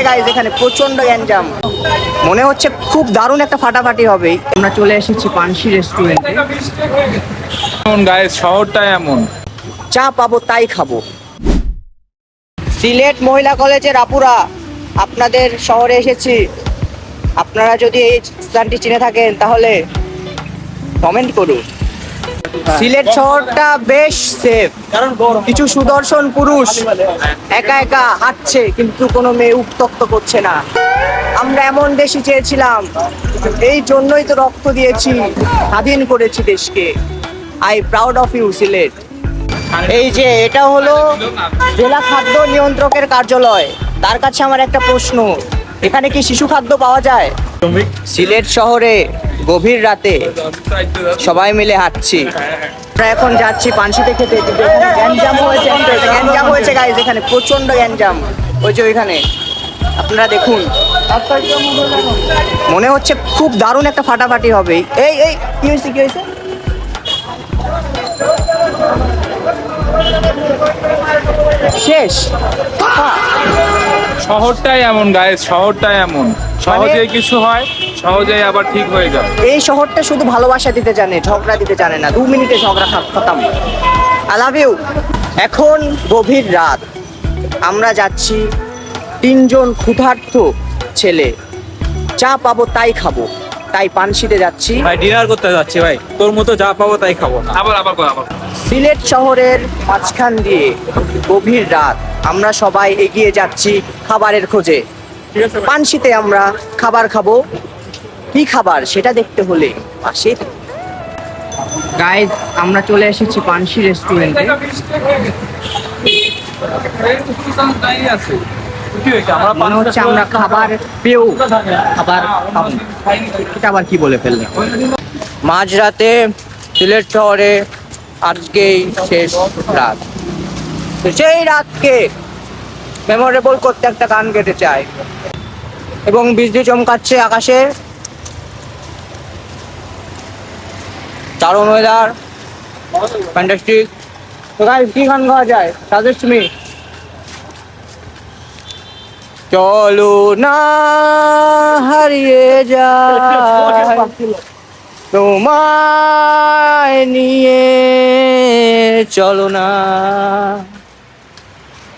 Guys, এখানে প্রচন্ড গ্যাঞ্জাম। মনে হচ্ছে খুব দারুণ একটা ফাটাফাটি হবে। আমরা চলে এসেছি পানসি রেস্টুরেন্টে। এমন গাইস, শহরটাই এমন। চা পাবো তাই খাবো। সিলেট মহিলা কলেজের আপুরা, আপনাদের শহরে এসেছি। আপনারা যদি এই স্থানটি চিনে থাকেন তাহলে কমেন্ট করুন। সিলেট শহরটা বেশ সেফ, কারণ কিছু সুদর্শন পুরুষ একা একা হাঁটছে কিন্তু কোনো মেয়ে উত্তক্ত করছে না। আমরা এমন দেশই চেয়েছিলাম, এই জন্যই তো রক্ত দিয়েছি, স্বাধীন করেছি দেশকে। I proud of you Sylhet. এই যে এটা হলো জেলা খাদ্য নিয়ন্ত্রকের কার্যালয়। তার কাছে আমার একটা প্রশ্ন, এখানে কি শিশু খাদ্য পাওয়া যায়? সিলেট শহরে গভীর রাতে সবাই মিলে হাঁটছি। আমরা এখন যাচ্ছি পানসিতে খেতে, কিন্তু এখানে গ্যাঞ্জাম হয়েছে গাইজ, এখানে প্রচন্ড গ্যাঞ্জাম। ওই যে ওইখানে আপনারা দেখুন, মনে হচ্ছে খুব দারুণ একটা ফাটাফাটি হবে। এই এই কি হয়েছে কি হয়েছে? শেষ। শহরটাই এমন গাইস, শহরটাই এমন। সহজেই কিছু হয়, সহজেই আবার ঠিক হয়ে যায়। এই শহরটা শুধু ভালোবাসা দিতে জানে, ঝগড়া দিতে জানে না। 2 মিনিটে ঝগড়া খতম। I love you. এখন গভীর রাত, আমরা যাচ্ছি 3 জন ক্ষুধার্ত ছেলে। চা পাবো তাই খাবো, তাই পানসিতে যাচ্ছি। ভাই ডিনার করতে যাচ্ছি ভাই, তোর মতো যা পাবো তাই খাবো। আবার আবার কর, আবার। সিলেট শহরের মাঝখান দিয়ে গভীর রাত, আমরা সবাই এগিয়ে যাচ্ছি খাবারের খোঁজে। পানসিতে আমরা খাবার খাবো। কি খাবার সেটা দেখতে হলে পাশে। গাইজ, আমরা চলে এসেছি পানসি রেস্টুরেন্টে। মনে হচ্ছে আমরা খাবার পেয়েও খাবার খাবো। এটা আবার কি বলে ফেললে। মাঝরাতে সিলেট শহরে আজকেই শেষ রাত। তো সেই রাতকে মেমোরেবল করতে একটা গান গেতে চাই, এবং বিজলি চমকাচ্ছে আকাশে। দারুণ ওয়েদার, ফ্যান্টাস্টিক। তো গাইস, কি গান গাওয়া যায়? Suggest me. চলো না হারিয়ে যায় তোমায় নিয়ে, চলো না,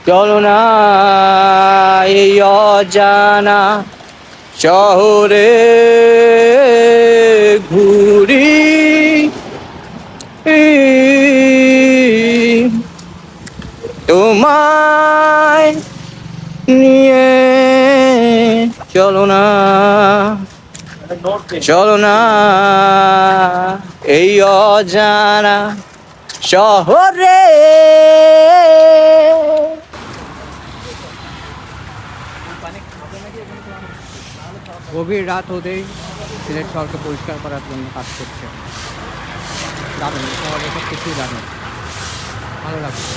চলো না এই অজানা শহরে ঘুরি। তোমায় নিয়ে চলো না, চলো না এই অজানা শহরে। গভীর রাত হতেই সিলেট শহরকে পরিষ্কার করার জন্য কাজ করছে। দারুণ, শহরে সব কিছুই দারুণ, ভালো লাগছে।